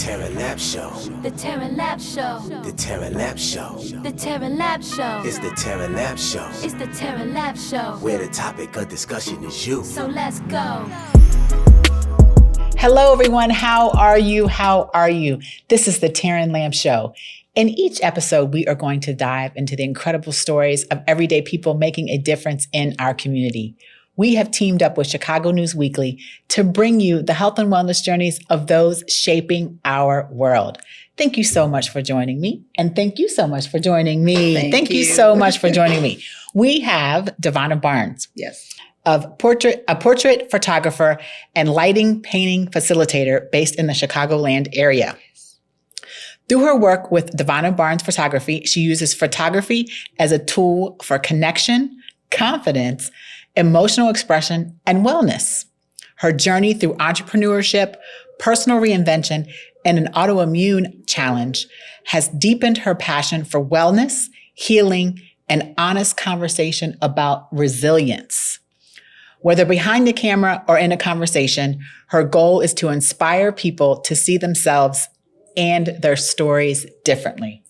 Terran Lab Show. The Terran Lab Show. The Terran Lab Show. The Terran Lab Show. It's the Terran Lab Show. It's the Terran Lab Show. Where the topic of discussion is you. So let's go. Hello, everyone. How are you? How are you? This is the Terran Lab Show. In each episode, we are going to dive into the incredible stories of everyday people making a difference in our community. We have teamed up with Chicago News Weekly to bring you the health and wellness journeys of those shaping our world. Thank you so much for joining me. And thank you so much for joining me. Thank you so much for joining me. We have Devona Barnes. Yes. A portrait photographer and lighting painting facilitator based in the Chicagoland area. Through her work with Devona Barnes Photography, she uses photography as a tool for connection, confidence, emotional expression, and wellness. Her journey through entrepreneurship, personal reinvention, and an autoimmune challenge has deepened her passion for wellness, healing, and honest conversation about resilience. Whether behind the camera or in a conversation, her goal is to inspire people to see themselves and their stories differently.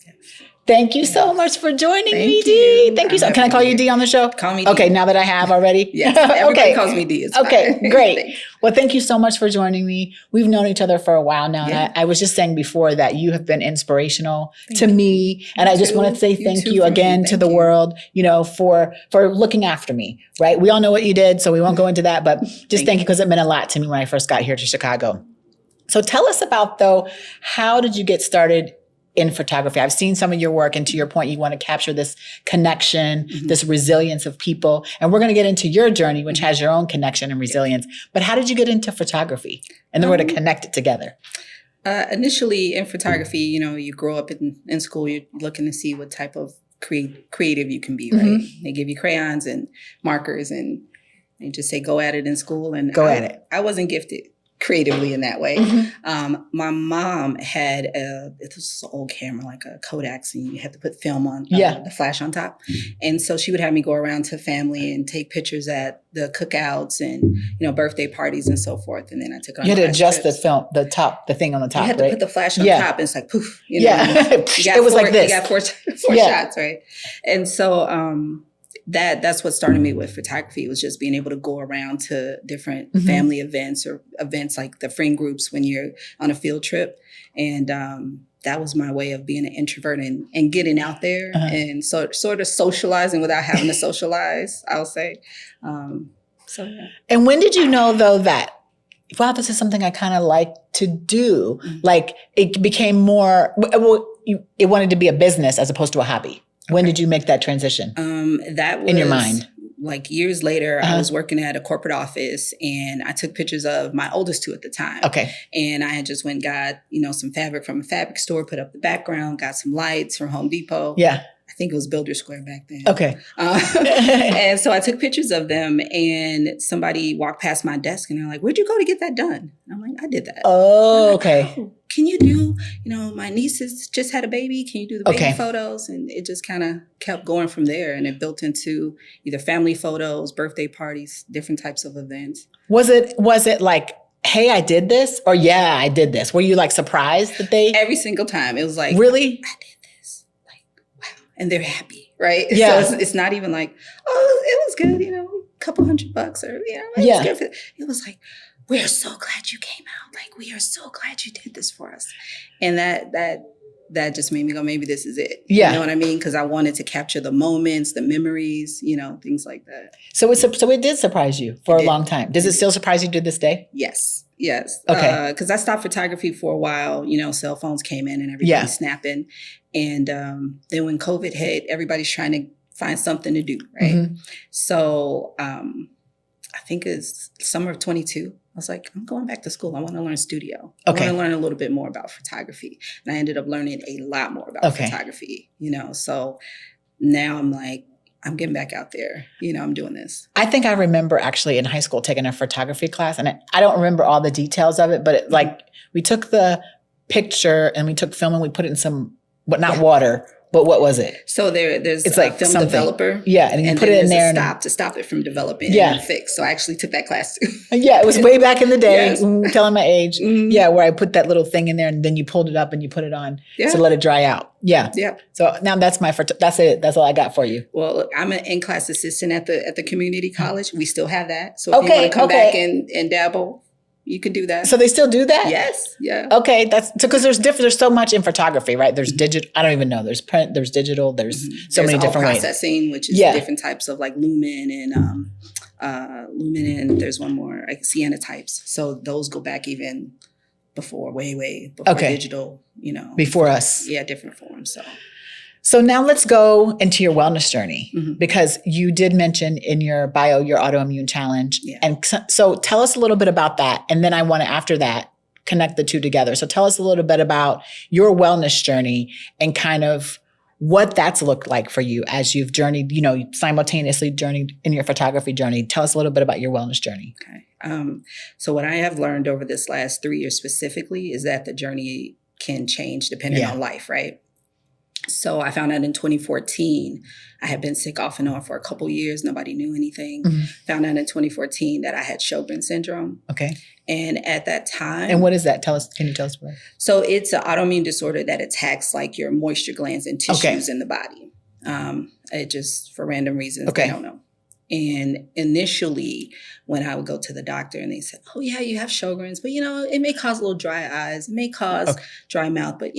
Thank you so much for joining me, Dee. Thank you so much. Can I call you Dee on the show? Call me Dee. Okay, now that I have already? Yes, everybody calls me Dee. Okay, great. Well, thank you so much for joining me. We've known each other for a while now. Yeah. And I was just saying before that you have been inspirational to me. And I just want to say thank you again to the world, you know, for looking after me, right? We all know what you did, so we won't go into that, but just thank you because it meant a lot to me when I first got here to Chicago. So tell us about, though, how did you get started in photography? I've seen some of your work, and to your point, you want to capture this connection, this resilience of people. And we're going to get into your journey, which has your own connection and resilience. But how did you get into photography? And then we're going to connect it together. Initially in photography, you know, you grow up in school, you're looking to see what type of creative you can be, right? They give you crayons and markers and they just say, go at it in school. And I wasn't gifted creatively in that way. My mom had it was an old camera, like a Kodak, and you had to put film on, the flash on top. And so she would have me go around to family and take pictures at the cookouts and, you know, birthday parties and so forth. And then I took on. You had to adjust the film, the thing on the top, You had to put the flash on top, and it's like poof. You know, it was like this. You got four shots, right? And so that's what started me with photography. It was just being able to go around to different family events or events like the friend groups when you're on a field trip. And that was my way of being an introvert and getting out there and sort of socializing without having to socialize, I'll say. And when did you know, though, that, wow, this is something I kind of like to do? Like it became more, it wanted to be a business as opposed to a hobby. When did you make that transition? That was in your mind. Like years later, I was working at a corporate office and I took pictures of my oldest two at the time. Okay. And I had just went and got, you know, some fabric from a fabric store, put up the background, got some lights from Home Depot. Yeah. I think it was Builder Square back then. Okay. And so I took pictures of them and somebody walked past my desk and they're like, where'd you go to get that done? And I'm like, I did that. Oh, okay. Oh, can you do, you know, my nieces just had a baby. Can you do the baby photos? And it just kind of kept going from there. And it built into either family photos, birthday parties, different types of events. Was it like, hey, I did this? Or yeah, I did this? Were you like surprised that they? Every single time. It was like, really? I did this. Like, wow. And they're happy, right? Yeah. So it's not even like, oh, it was good, you know, a couple $100 or, you know, it was good. It was like, we are so glad you came out. Like, we are so glad you did this for us. And that just made me go, maybe this is it. Yeah. You know what I mean? Because I wanted to capture the moments, the memories, you know, things like that. So it did surprise you for a long time. Does it still surprise you to this day? Yes. Yes. Okay. Because I stopped photography for a while. You know, cell phones came in and everybody's snapping. And then when COVID hit, everybody's trying to find something to do, right? So I think it's summer of 22. I was like, I'm going back to school. I want to learn studio. I want to learn a little bit more about photography. And I ended up learning a lot more about photography, you know. So now I'm like, I'm getting back out there. You know, I'm doing this. I think I remember actually in high school taking a photography class. And I don't remember all the details of it, but like we took the picture and we took film and we put it in some, but not water. But what was it? So there's It's a like film something. developer. Yeah, and you put then it in there there's to stop it from developing Yeah. and fix. So I actually took that class too. Yeah, it was way back in the day, Yes. telling my age. Mhm. Yeah, where I put that little thing in there and then you pulled it up and you put it on to let it dry out. Yeah. Yeah. So now that's that's it. That's all I got for you. Well, look, I'm an in-class assistant at the community college. We still have that. So if you want to come back and dabble, you can do that. So they still do that? Yes. Yeah. Okay. That's because there's so much in photography, right? There's digital. I don't even know. There's print, there's digital, there's so many different ways. Processing, which is different types of like lumen and there's one more like cyanotypes. So those go back even way before digital, before us. Yeah, different forms. So now let's go into your wellness journey because you did mention in your bio your autoimmune challenge. Yeah. And so tell us a little bit about that. And then I want to, after that, connect the two together. So tell us a little bit about your wellness journey and kind of what that's looked like for you as you've journeyed, simultaneously journeyed in your photography journey. Tell us a little bit about your wellness journey. Okay. So what I have learned over this last 3 years specifically is that the journey can change depending on life, right? So I found out in 2014, I had been sick off and on for a couple years. Nobody knew anything. Found out in 2014 that I had Sjogren's syndrome. Okay. And at that time. And what is that? Can you tell us what? So it's an autoimmune disorder that attacks like your moisture glands and tissues in the body. It just, for random reasons, I don't know. And initially, when I would go to the doctor and they said, oh, yeah, you have Sjogren's, but, it may cause a little dry eyes. It may cause dry mouth, but,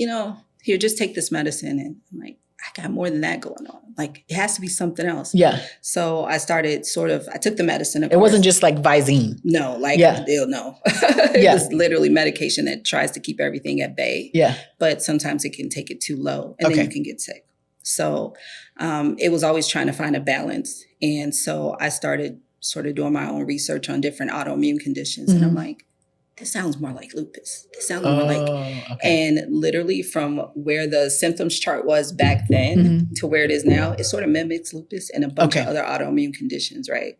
here, just take this medicine. And I'm like, I got more than that going on. Like, it has to be something else. Yeah. So I started I took the medicine. It wasn't just like Visine. No, no. It was literally medication that tries to keep everything at bay. Yeah. But sometimes it can take it too low and then you can get sick. So it was always trying to find a balance. And so I started sort of doing my own research on different autoimmune conditions. And I'm like, this sounds more like lupus. This sounds more like, and literally from where the symptoms chart was back then to where it is now, it sort of mimics lupus and a bunch of other autoimmune conditions, right?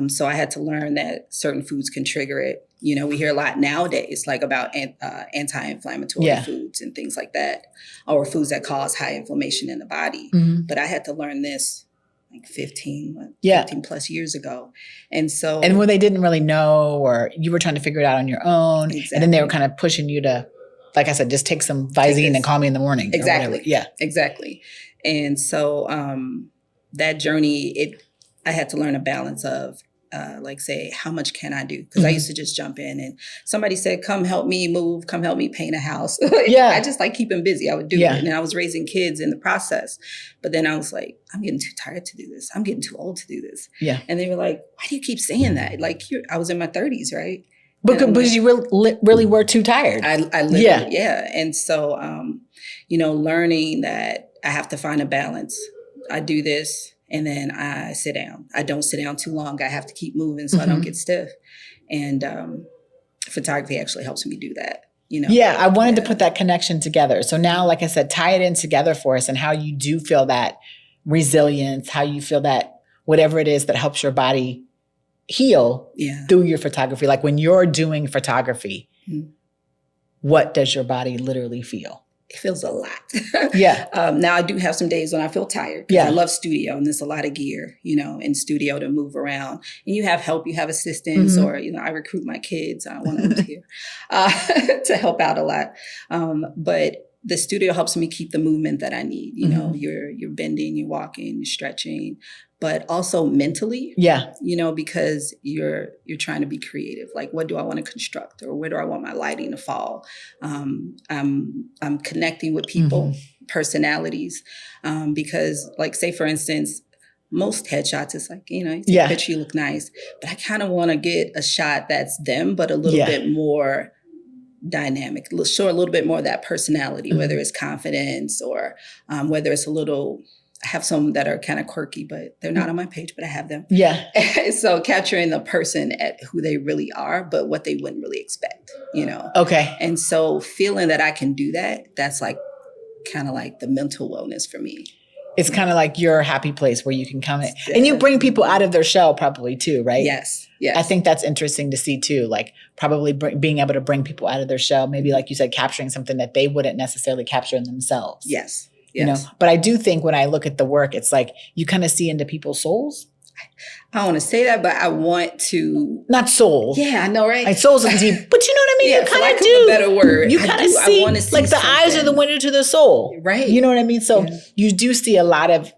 So I had to learn that certain foods can trigger it. We hear a lot nowadays, like about anti-inflammatory foods and things like that, or foods that cause high inflammation in the body. But I had to learn this like 15 plus years ago. And so. And when they didn't really know, or you were trying to figure it out on your own, and then they were kind of pushing you to, like I said, just take some Visine and call me in the morning. Exactly. Yeah. Exactly. And so that journey, I had to learn a balance of, say, how much can I do? Because I used to just jump in and somebody said, come help me move, come help me paint a house. I just like keeping busy. I would do it. And I was raising kids in the process. But then I was like, I'm getting too tired to do this. I'm getting too old to do this. Yeah. And they were like, why do you keep saying that? Like, I was in my 30s, right? Because you really were too tired. I literally, And so, learning that I have to find a balance. I do this. And then I sit down. I don't sit down too long. I have to keep moving so I don't get stiff. And photography actually helps me do that. Yeah, I wanted to put that connection together. So now, like I said, tie it in together for us and how you do feel that resilience, how you feel that whatever it is that helps your body heal through your photography. Like when you're doing photography, what does your body literally feel? It feels a lot. Now I do have some days when I feel tired. I love studio and there's a lot of gear, in studio to move around. And you have help, you have assistants, or, I recruit my kids. One of them's here to help out a lot. But the studio helps me keep the movement that I need. You're bending, you're walking, you're stretching, but also mentally, because you're trying to be creative. Like, what do I want to construct, or where do I want my lighting to fall? I'm connecting with people, personalities, because, like, say for instance, most headshots, it's like, you take a picture, you look nice, but I kind of want to get a shot that's them, but a little bit more dynamic, show a little bit more of that personality, whether it's confidence or whether it's I have some that are kind of quirky, but they're not on my page, but I have them. Yeah. So capturing the person at who they really are, but what they wouldn't really expect, Okay. And so feeling that I can do that, that's like kind of like the mental wellness for me. It's kind of like your happy place where you can come in. And you bring people out of their shell probably too, right? Yes. I think that's interesting to see too, like probably being able to bring people out of their shell, maybe like you said, capturing something that they wouldn't necessarily capture in themselves. Yes. you know, but I do think when I look at the work, it's like you kind of see into people's souls. I don't want to say that, but I want to. Not souls. Yeah, I know, right? Like souls is deep, but you know what I mean? Yeah, you kind of do. do. A better word. You kind of see, I see like the eyes are the window to the soul. Right. You know what I mean? So you do see a lot of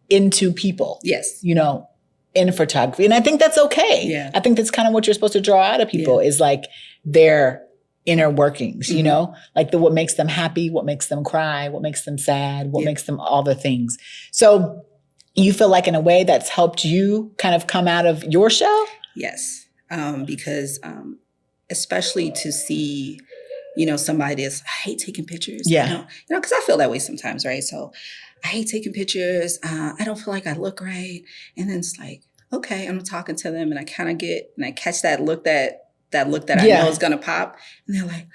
into people. Yes. You know, in photography. And I think that's okay. Yeah. I think that's kind of what you're supposed to draw out of people is like their inner workings, you know, like what makes them happy, what makes them cry, what makes them sad, what makes them all the things. So you feel like in a way that's helped you kind of come out of your shell? Yes. Because especially to see, you know, somebody that's, I hate taking pictures. Yeah. You know, because I feel that way sometimes, right? So I hate taking pictures. I don't feel like I look right. And then it's like, okay, I'm talking to them and I kind of I catch that look that I know is going to pop. And they're like,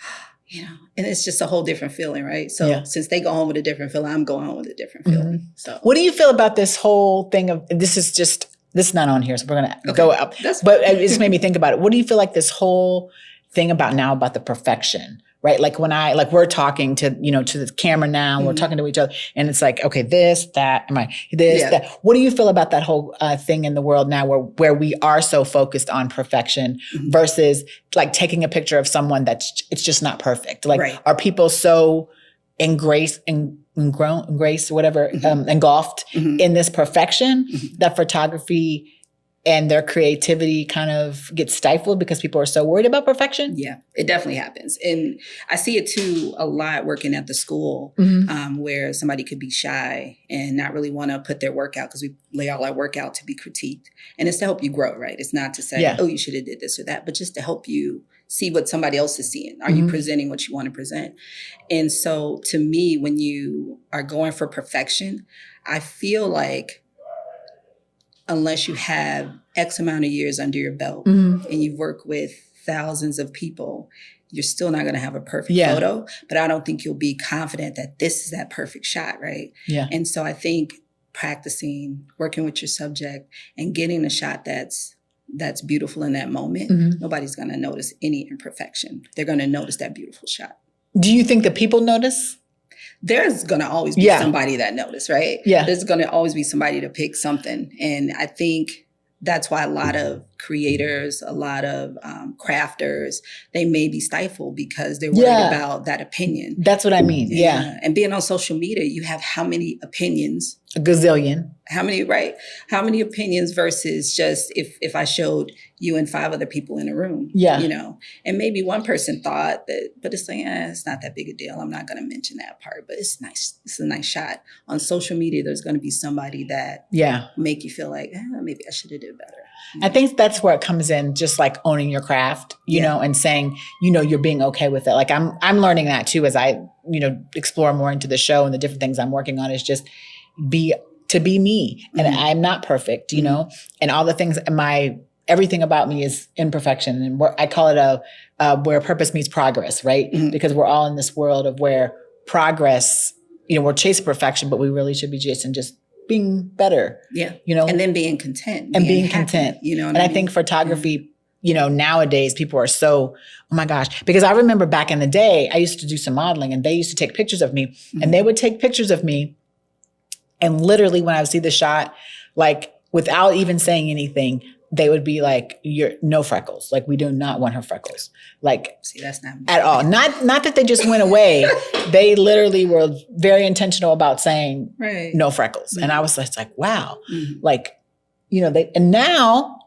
you know, and it's just a whole different feeling, right? So since they go home with a different feeling, I'm going home with a different feeling. So what do you feel about this whole thing of, this is not on here, so we're going to go up. But it just made me think about it. What do you feel like this whole thing about the perfection, right? Like when we're talking to, you know, to the camera now, we're talking to each other and it's like, okay, this, that, that. What do you feel about that whole thing in the world now where we are so focused on perfection versus like taking a picture of someone it's just not perfect? Like, are people so engulfed in this perfection that photography and their creativity kind of gets stifled because people are so worried about perfection? Yeah, it definitely happens. And I see it too a lot working at the school where somebody could be shy and not really want to put their work out because we lay all our work out to be critiqued. And it's to help you grow, right? It's not to say, oh, you should have did this or that, but just to help you see what somebody else is seeing. Are you presenting what you want to present? And so to me, when you are going for perfection, I feel like unless you have X amount of years under your belt and you've worked with thousands of people, you're still not going to have a perfect photo. But I don't think you'll be confident that this is that perfect shot, right? Yeah. And so I think practicing, working with your subject and getting a shot that's beautiful in that moment, nobody's going to notice any imperfection. They're going to notice that beautiful shot. Do you think that people notice? There's going to always be somebody that notice, right? Yeah. There's going to always be somebody to pick something. And I think that's why a lot of creators, a lot of crafters, they may be stifled because they're worried about that opinion. That's what I mean. Yeah. And being on social media, you have how many opinions? A gazillion. How many, right? How many opinions versus just if I showed you and 5 other people in a room, you know, and maybe one person thought that, but it's like, it's not that big a deal. I'm not going to mention that part, but it's nice. It's a nice shot. On social media, there's going to be somebody that make you feel like, maybe I should have did better. I think that's where it comes in, just like owning your craft, you know, and saying, you know, you're being okay with it. Like I'm learning that too, as I, you know, explore more into the show and the different things I'm working on, is just be me. And I'm not perfect, you know, and all the things, everything about me is imperfection. And I call it where purpose meets progress, right? Because we're all in this world of where progress, you know, we're chasing perfection, but we really should be chasing just being better. Yeah. You know, and then being content. And being content. You know, and I think photography, you know, nowadays people are so, oh my gosh, because I remember back in the day, I used to do some modeling and they used to take pictures of me and they would take pictures of me. And literally when I would see the shot, like without even saying anything, they would be like, "You're no freckles. Like we do not want her freckles. Like see, that's not at all. Not that they just went away. They literally were very intentional about saying no freckles. And I was like, wow, like, you know, and now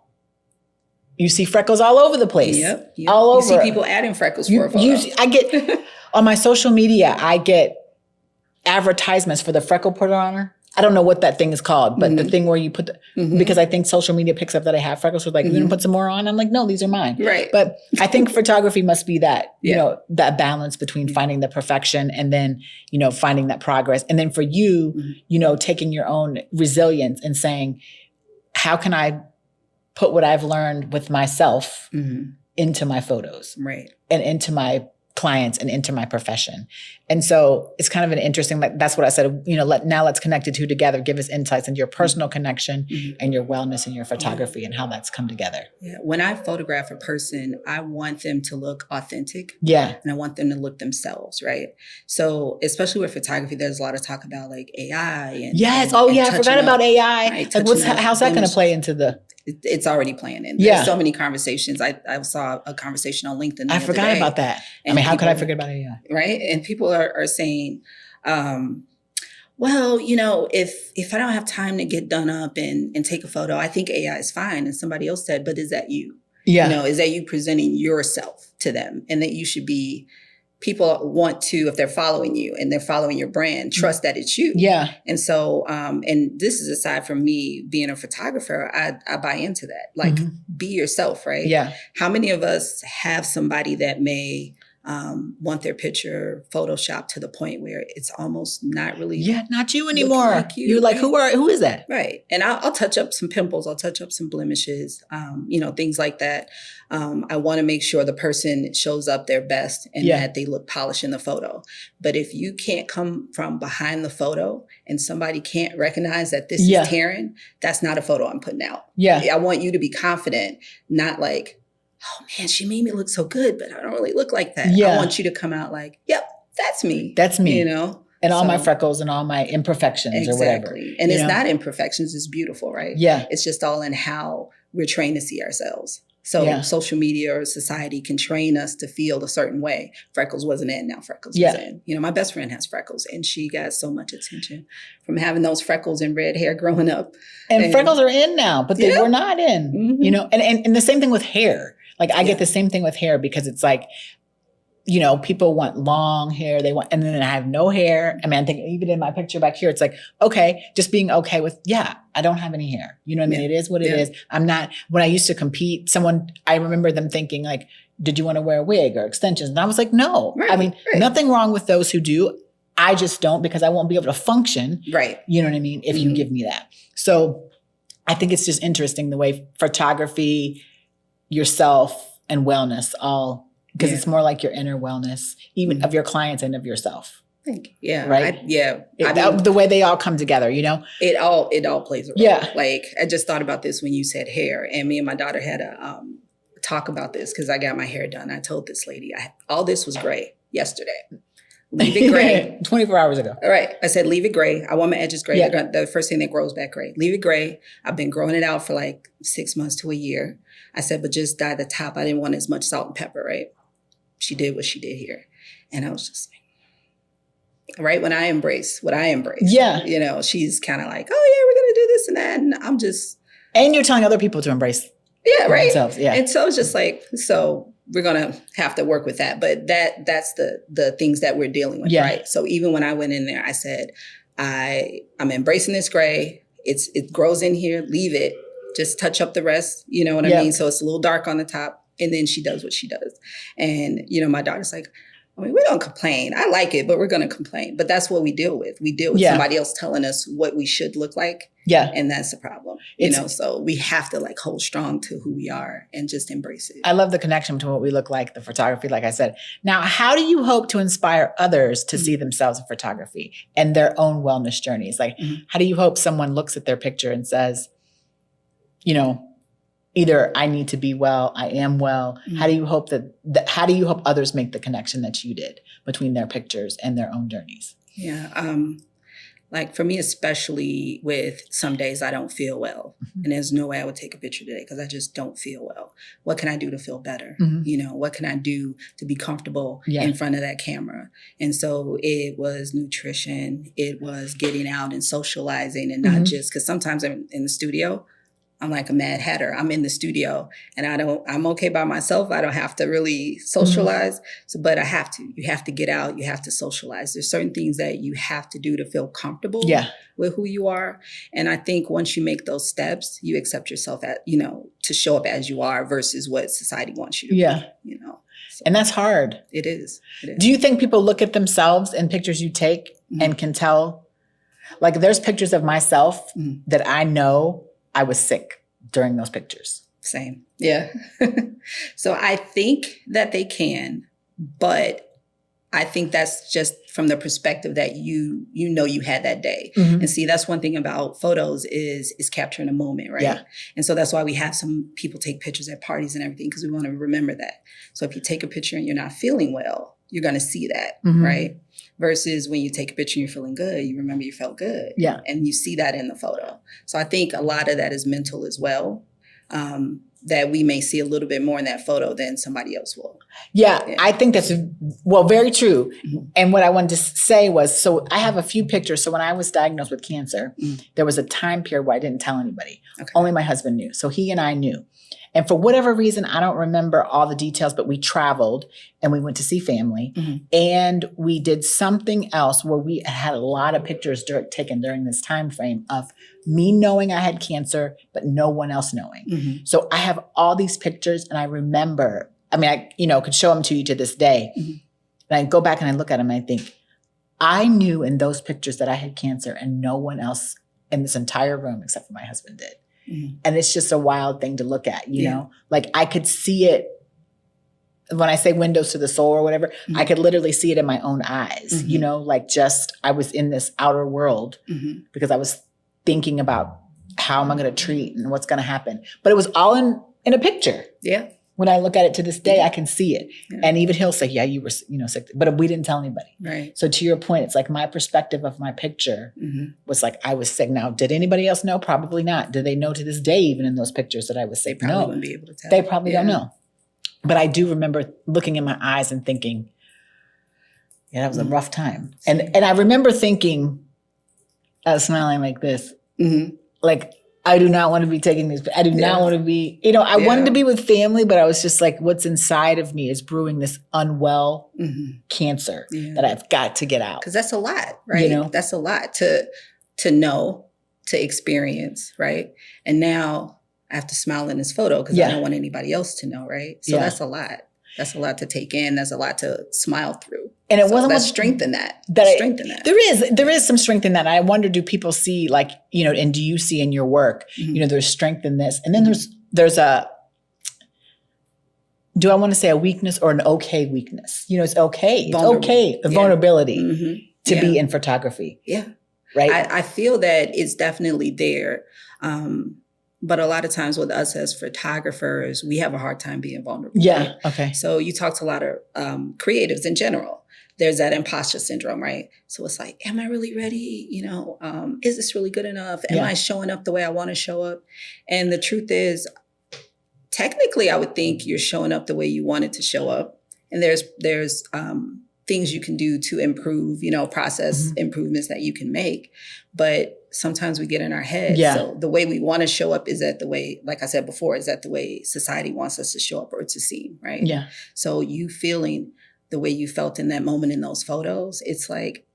you see freckles all over the place. Yep. All over. You see people adding freckles for a photo. I get on my social media, I get advertisements for the freckle put on. I don't know what that thing is called, but the thing where you put because I think social media picks up that I have freckles. So like, you gonna put some more on? I'm like, no, these are mine. Right. But I think photography must be that, you know, that balance between finding the perfection and then, you know, finding that progress. And then for you, you know, taking your own resilience and saying, how can I put what I've learned with myself into my photos? Right. And into my clients and into my profession. And so it's kind of an interesting, like, that's what I said, now let's connect the two together, give us insights into your personal connection and your wellness and your photography and how that's come together. Yeah. When I photograph a person, I want them to look authentic. Yeah. And I want them to look themselves, right? So especially with photography, there's a lot of talk about like AI. And yes. And I forgot about AI. Right, like how's that going to play into the... It's already playing in. There's so many conversations. I saw a conversation on LinkedIn. I forgot about that. How could I forget about AI? Right. And people are saying, well, if I don't have time to get done up and take a photo, I think AI is fine. And somebody else said, but is that you? Yeah. Is that you presenting yourself to them? And that you should be, people want to, if they're following you and they're following your brand, trust that it's you. Yeah. And so, and this is aside from me being a photographer, I buy into that. Like, be yourself, right? Yeah. How many of us have somebody that may want their picture photoshopped to the point where it's almost not really not you anymore. Like you, You're like, right? who is that? Right. And I'll touch up some pimples, I'll touch up some blemishes, things like that. I want to make sure the person shows up their best and that they look polished in the photo. But if you can't come from behind the photo and somebody can't recognize that this is Terran, that's not a photo I'm putting out. Yeah. I want you to be confident, not like, oh man, she made me look so good, but I don't really look like that. Yeah. I want you to come out like, yep, that's me. That's me. And all my freckles and all my imperfections or whatever. And it's not imperfections, it's beautiful, right? Yeah. It's just all in how we're trained to see ourselves. So social media or society can train us to feel a certain way. Freckles wasn't in, now freckles is in. My best friend has freckles and she got so much attention from having those freckles and red hair growing up. And freckles are in now, but they were not in, and the same thing with hair. Like I get the same thing with hair because it's like, people want long hair. And then I have no hair. I think even in my picture back here, it's like, okay, just being okay with, I don't have any hair. You know what I mean? It is what it is. I'm not, when I used to compete, I remember them thinking like, did you want to wear a wig or extensions? And I was like, no. Right, nothing wrong with those who do. I just don't because I won't be able to function. Right. You know what I mean? If you give me that. So I think it's just interesting the way photography, yourself and wellness all, because it's more like your inner wellness, even of your clients and of yourself. Thank you. Yeah. Right. The way they all come together, it all plays a role. Yeah. Like I just thought about this when you said hair, and me and my daughter had a talk about this because I got my hair done. I told this lady, all this was gray yesterday. Leave it gray. 24 hours ago. All right. I said, leave it gray. I want my edges gray. Yeah. The first thing that grows back gray. Leave it gray. I've been growing it out for like 6 months to a year. I said, but just dye the top. I didn't want as much salt and pepper, right? She did what she did here. And I was just like, right? When I embrace what I embrace. Yeah. She's kind of like, oh yeah, we're going to do this and that. And I'm just. And you're telling other people to embrace. Yeah, right. Themselves. Yeah. And so it's just like, so we're going to have to work with that. But that's the things that we're dealing with, right? So even when I went in there, I said, I'm embracing this gray. It grows in here. Leave it. Just touch up the rest. You know what I mean? So it's a little dark on the top. And then she does what she does. And, my daughter's like, we're going to complain. I like it, but we're going to complain. But that's what we deal with. We deal with somebody else telling us what we should look like. Yeah. And that's the problem. So we have to like hold strong to who we are and just embrace it. I love the connection between what we look like, the photography, like I said. Now, how do you hope to inspire others to see themselves in photography and their own wellness journeys? Like, how do you hope someone looks at their picture and says, either I need to be well, I am well. How do you hope how do you hope others make the connection that you did between their pictures and their own journeys? Yeah. Like for me, especially with some days I don't feel well and there's no way I would take a picture today because I just don't feel well. What can I do to feel better? What can I do to be comfortable in front of that camera? And so it was nutrition. It was getting out and socializing and not just, because sometimes I'm in the studio, I'm like a mad hatter. I'm in the studio and I'm okay by myself. I don't have to really socialize. But I have to. You have to get out. You have to socialize. There's certain things that you have to do to feel comfortable with who you are. And I think once you make those steps, you accept yourself to show up as you are versus what society wants you to be. So, and that's hard. It is. Do you think people look at themselves in pictures you take and can tell? Like there's pictures of myself that I know I was sick during those pictures. Same. Yeah. So I think that they can, but I think that's just from the perspective that you know you had that day. Mm-hmm. And see, that's one thing about photos is capturing a moment, right? Yeah. And so that's why we have some people take pictures at parties and everything, because we want to remember that. So if you take a picture and you're not feeling well, you're going to see that, Mm-hmm. right? Versus when you take a picture and you're feeling good, you remember you felt good. Yeah. And you see that in the photo. So I think a lot of that is mental as well. That we may see a little bit more in that photo than somebody else will. Yeah, I think that's, very true. Mm-hmm. And what I wanted to say was, so I have a few pictures. So when I was diagnosed with cancer, there was a time period where I didn't tell anybody. Okay. Only my husband knew. So he and I knew. And for whatever reason, I don't remember all the details, but we traveled and we went to see family. Mm-hmm. And we did something else where we had a lot of pictures taken during this time frame of me knowing I had cancer, but no one else knowing. Mm-hmm. So I have all these pictures and I remember, I could show them to you to this day. Mm-hmm. And I go back and I look at them and I think, I knew in those pictures that I had cancer and no one else in this entire room except for my husband did. Mm-hmm. And it's just a wild thing to look at, you know? Like I could see it when I say windows to the soul or whatever, Mm-hmm. I could literally see it in my own eyes, you know, like just I was in this outer world because I was thinking about how am I going to treat and what's going to happen. But it was all in a picture. Yeah. When I look at it to this day, I can see it. Yeah. And even he'll say, yeah, you were, sick. But we didn't tell anybody. Right. So to your point, it's like my perspective of my picture was like, I was sick. Now, did anybody else know? Probably not. Do they know to this day, even in those pictures that I was sick? They probably No. wouldn't be able to tell. They probably don't know. But I do remember looking in my eyes and thinking, yeah, that was a rough time. And I remember thinking, I was smiling like this, like, I do not want to be taking these. I do not want to be, I wanted to be with family, but I was just like, what's inside of me is brewing this unwell cancer that I've got to get out. Because that's a lot, right? That's a lot to know, to experience, right? And now I have to smile in this photo because I don't want anybody else to know, right? So that's a lot. That's a lot to take in. That's a lot to smile through. And it wasn't strength in that. There is some strength in that. And I wonder, do people see like, and do you see in your work, there's strength in this. And then there's a, do I want to say a weakness or an okay weakness? It's okay. It's okay. The vulnerability to be in photography. Yeah. Right. I feel that it's definitely there. But a lot of times with us as photographers, we have a hard time being vulnerable. Yeah. Right? Okay. So you talk to a lot of creatives in general. There's that imposter syndrome, right? So it's like, am I really ready? Is this really good enough? Am I showing up the way I want to show up? And the truth is, technically, I would think you're showing up the way you wanted to show up. And there's things you can do to improve, process improvements that you can make. But sometimes we get in our head. Yeah. So the way we want to show up is that the way, like I said before, is that the way society wants us to show up or to seem, right? Yeah. So you feeling the way you felt in that moment in those photos, it's like,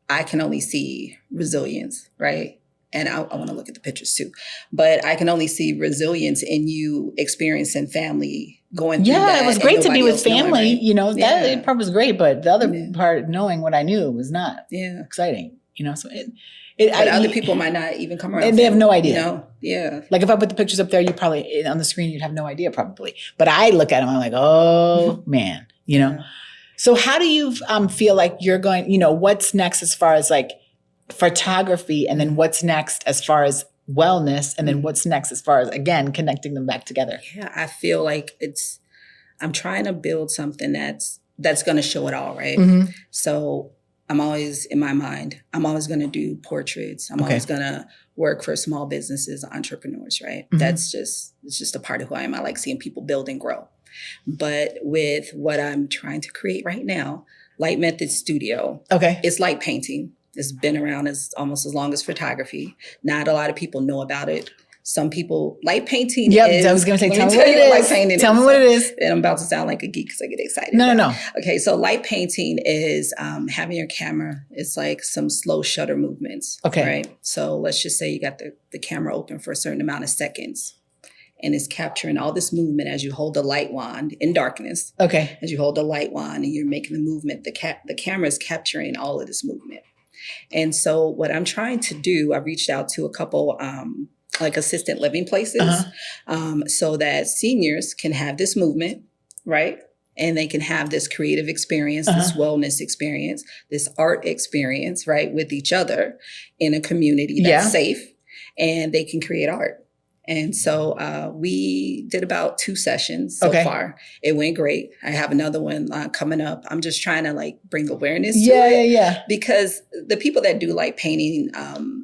I can only see resilience, right? And I want to look at the pictures too, but I can only see resilience in you experiencing family going through that. Yeah, it was great to be with family. Knowing, right? That part was great, but the other part, knowing what I knew, was not exciting. So but other people might not even come around. And they have no idea. Yeah. Like if I put the pictures up there, you probably on the screen, you'd have no idea probably. But I look at them, I'm like, oh man, Yeah. So how do you feel like you're going? What's next as far as like photography, and then what's next as far as wellness, and then what's next as far as, again, connecting them back together? Yeah, I feel like I'm trying to build something that's going to show it all, right? So I'm always, in my mind, I'm always going to do portraits. I'm always going to work for small businesses, entrepreneurs, right? It's just a part of who I am. I like seeing people build and grow. But with what I'm trying to create right now, Light Method Studio, it's light painting. It's been around almost as long as photography. Not a lot of people know about it. Some people, light painting is... I was going to say, tell me what it is. And I'm about to sound like a geek because I get excited. No. Okay, so light painting is having your camera. It's like some slow shutter movements. Okay. Right? So let's just say you got the camera open for a certain amount of seconds. And it's capturing all this movement as you hold the light wand in darkness. Okay. As you hold the light wand and you're making the movement, the camera is capturing all of this movement. And so what I'm trying to do, I've reached out to a couple like assisted living places so that seniors can have this movement, right? and they can have this creative experience, this wellness experience, this art experience, right, with each other in a community that's safe, and they can create art. And so we did about 2 sessions so far. It went great. I have another one coming up. I'm just trying to like bring awareness to it. Because the people that do light painting,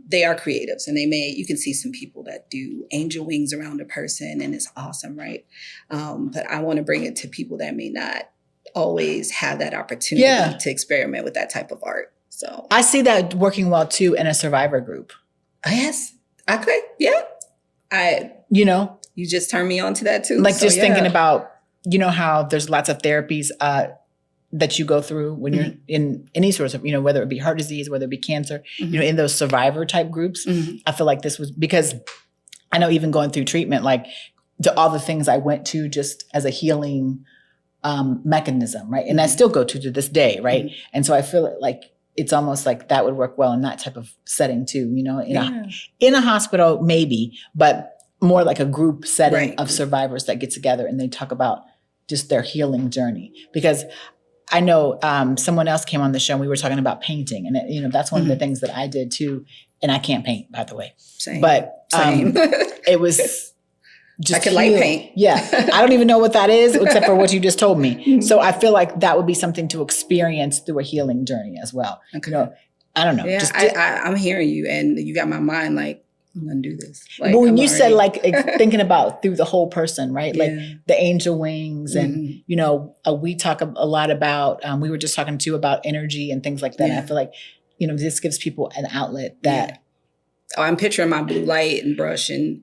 they are creatives, and you can see some people that do angel wings around a person, and it's awesome, right? But I want to bring it to people that may not always have that opportunity to experiment with that type of art. So I see that working well too in a survivor group. Yes. Okay. Yeah. You just turned me on to that too. Like thinking about, how there's lots of therapies that you go through when you're in any sorts of, whether it be heart disease, whether it be cancer, in those survivor type groups. I feel like this was because I know even going through treatment, like all the things I went to just as a healing mechanism, right? And I still go to this day, right? And so I feel like it's almost like that would work well in that type of setting too, in a hospital, maybe, but more like a group setting of survivors that get together and they talk about just their healing journey. Because I know someone else came on the show and we were talking about painting, and that's one of the things that I did too. And I can't paint, by the way. Same. But it was just I could light paint. Yeah. I don't even know what that is except for what you just told me. So I feel like that would be something to experience through a healing journey as well. Okay. I don't know. Yeah, I'm hearing you, and you got my mind like, I'm going to do this. Like, but when you said like thinking about through the whole person, right? Like the angel wings and, we talk a lot about, we were just talking too about energy and things like that. And I feel like, this gives people an outlet that. Oh, I'm picturing my blue light and brush and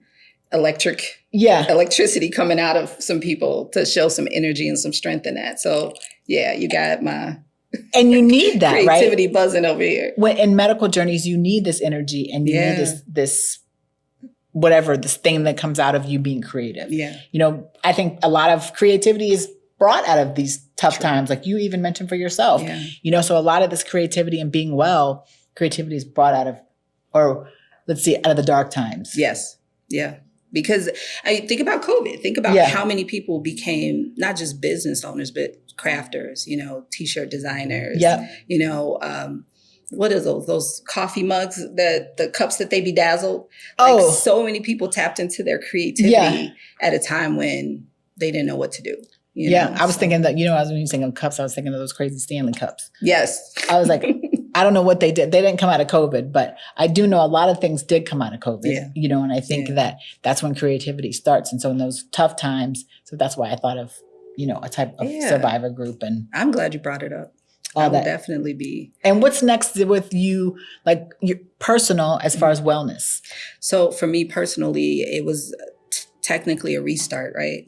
electricity coming out of some people to show some energy and some strength in that. So you got my and you need that creativity buzzing over here. When in medical journeys, you need this energy and you need this thing that comes out of you being creative. Yeah. I think a lot of creativity is brought out of these tough times, like you even mentioned for yourself. Yeah. So a lot of this creativity and being well, creativity is brought out of, or let's see, out of the dark times. Yes. Yeah. Because I think about COVID. Think about how many people became not just business owners, but crafters, T-shirt designers, what are those coffee mugs, the cups that they bedazzled? Like so many people tapped into their creativity at a time when they didn't know what to do. I was thinking that, when you were thinking of cups, I was thinking of those crazy Stanley cups. Yes. I was like, I don't know what they did. They didn't come out of COVID, but I do know a lot of things did come out of COVID, and I think that's when creativity starts. And so in those tough times, so that's why I thought of, a type of survivor group. And I'm glad you brought it up. I will definitely be. And what's next with you, like your personal as far as wellness? So for me personally, it was technically a restart, right?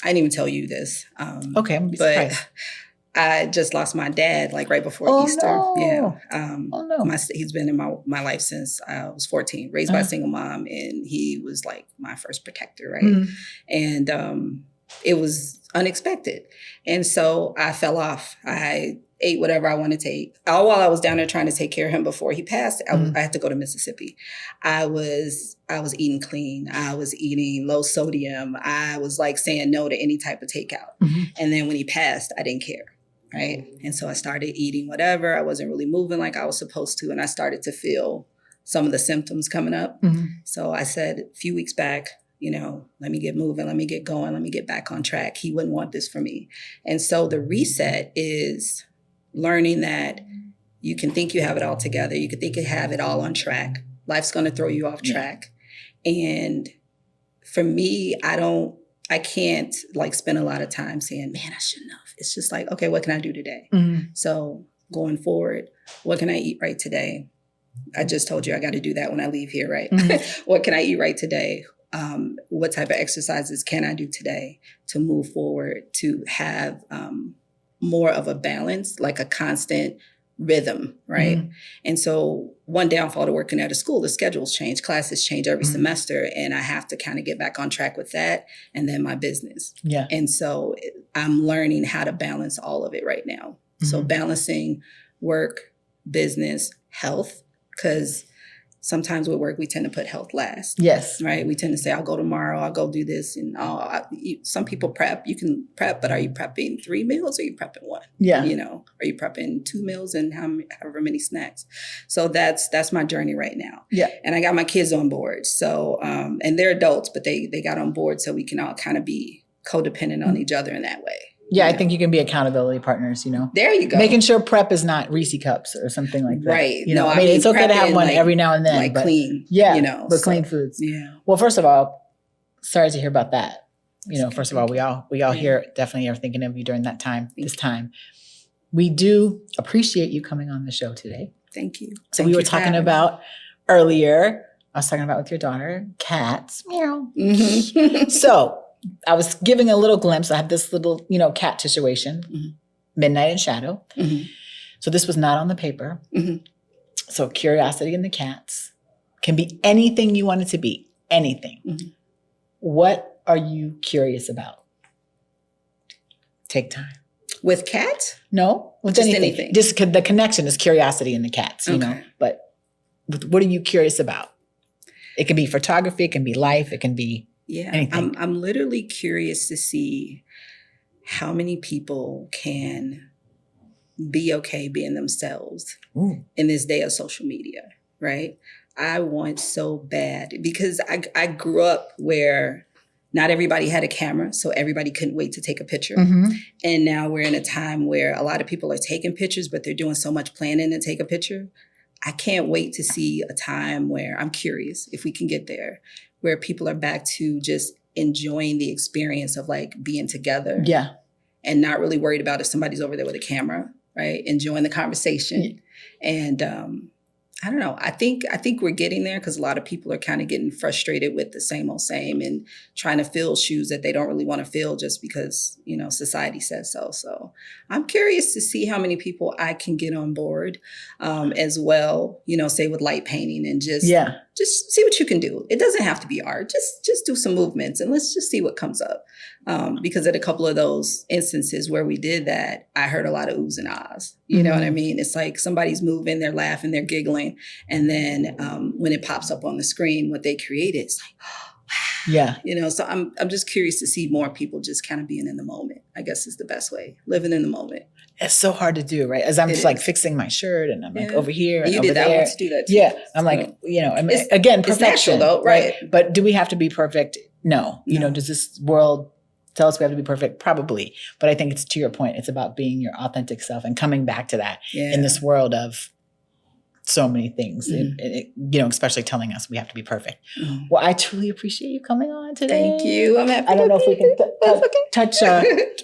I didn't even tell you this. Okay, I'm surprised. But I just lost my dad like right before Easter. No. Yeah. He's been in my life since I was 14, raised by a single mom, and he was like my first protector, right? And it was unexpected. And so I fell off. I ate whatever I wanted to eat. All while I was down there trying to take care of him before he passed, I had to go to Mississippi. I was eating clean. I was eating low sodium. I was like saying no to any type of takeout. And then when he passed, I didn't care. Right. And so I started eating whatever. I wasn't really moving like I was supposed to. And I started to feel some of the symptoms coming up. So I said a few weeks back, let me get moving, let me get going, let me get back on track. He wouldn't want this for me. And so the reset is learning that you can think you have it all together. You can think you have it all on track. Life's going to throw you off track. And for me, I can't like spend a lot of time saying, man, I shouldn't have. It's just like, okay, what can I do today? So going forward, what can I eat right today? I just told you I got to do that when I leave here, right? What can I eat right today? What type of exercises can I do today to move forward, to have more of a balance, like a constant rhythm, right? And so one downfall to working at a school, the schedules change, classes change every semester, and I have to kind of get back on track with that, and then my business. Yeah. And so I'm learning how to balance all of it right now. So balancing work, business, health, because sometimes with work, we tend to put health last. Yes. Right. We tend to say, I'll go tomorrow, I'll go do this. And some people prep, you can prep, but are you prepping 3 meals or are you prepping 1? Yeah. Are you prepping 2 meals and however many snacks? So that's my journey right now. Yeah. And I got my kids on board. So, and they're adults, but they got on board so we can all kind of be codependent on each other in that way. Yeah, I think you can be accountability partners, There you go. Making sure prep is not Reese cups or something like that. Right. I mean, it's okay to have one every now and then. But clean. Yeah, but clean foods. Yeah. Well, first of all, sorry to hear about that. First of all, we all here definitely are thinking of you during that time, this time. We do appreciate you coming on the show today. Thank you. So we were talking about earlier, I was talking about with your daughter, cats, meow. Mm-hmm. So I was giving a little glimpse. I have this little, cat situation, Midnight in Shadow. Mm-hmm. So this was not on the paper. Mm-hmm. So curiosity in the cats can be anything you want it to be, anything. Mm-hmm. What are you curious about? Take time. With cats? No, with just anything. Just the connection is curiosity in the cats, But what are you curious about? It can be photography, it can be life, it can be anything. I'm literally curious to see how many people can be okay being themselves in this day of social media, right? I want so bad because I grew up where not everybody had a camera, so everybody couldn't wait to take a picture. Mm-hmm. And now we're in a time where a lot of people are taking pictures, but they're doing so much planning to take a picture. I can't wait to see a time where I'm curious if we can get there, where people are back to just enjoying the experience of being together. Yeah. And not really worried about if somebody's over there with a camera, right? Enjoying the conversation. Yeah. And I don't know. I think we're getting there because a lot of people are kind of getting frustrated with the same old same and trying to fill shoes that they don't really want to fill just because, society says so. So I'm curious to see how many people I can get on board as well, say with light painting and just see what you can do. It doesn't have to be art. Just do some movements and let's just see what comes up. Because at a couple of those instances where we did that, I heard a lot of oohs and ahs. You know what I mean? It's like somebody's moving, they're laughing, they're giggling. And then when it pops up on the screen, what they created, it's like, oh, wow. Yeah. So I'm just curious to see more people just kind of being in the moment, I guess is the best way, living in the moment. It's so hard to do, right? As I'm just fixing my shirt and I'm over here and you over did that. there. I want to do that too. Yeah. I'm again, perfection. It's natural though, right? But do we have to be perfect? No. Does this world tell us we have to be perfect? Probably. But I think it's to your point. It's about being your authentic self and coming back to that in this world of so many things, especially telling us we have to be perfect. Mm. Well, I truly appreciate you coming on today. Thank you. I'm happy. I don't know if we can touch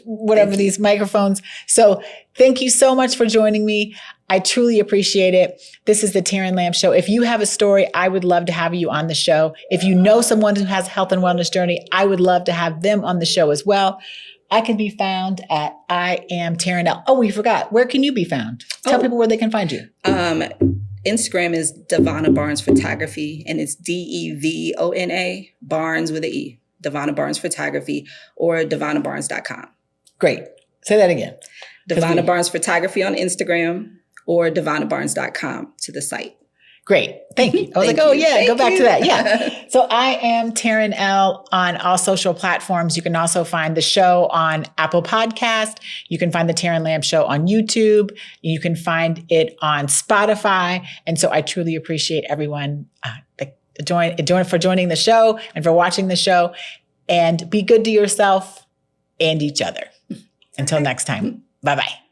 whatever these microphones. So thank you so much for joining me. I truly appreciate it. This is the Terran Lamb Show. If you have a story, I would love to have you on the show. If you know someone who has a health and wellness journey, I would love to have them on the show as well. I can be found at I am Terran L. Oh, we forgot. Where can you be found? Tell people where they can find you. Instagram is Devona Barnes Photography, and it's Devona, Barnes with an E, Devona Barnes Photography, or DevonaBarnes.com. Great. Say that again. Devona Barnes Photography on Instagram or DevonaBarnes.com to the site. Great. Thank you. I was go back to that. Yeah. So I am Terran L on all social platforms. You can also find the show on Apple Podcast. You can find the Terran Lamb Show on YouTube. You can find it on Spotify. And so I truly appreciate everyone for joining the show and for watching the show. And be good to yourself and each other. Until next time. Bye-bye.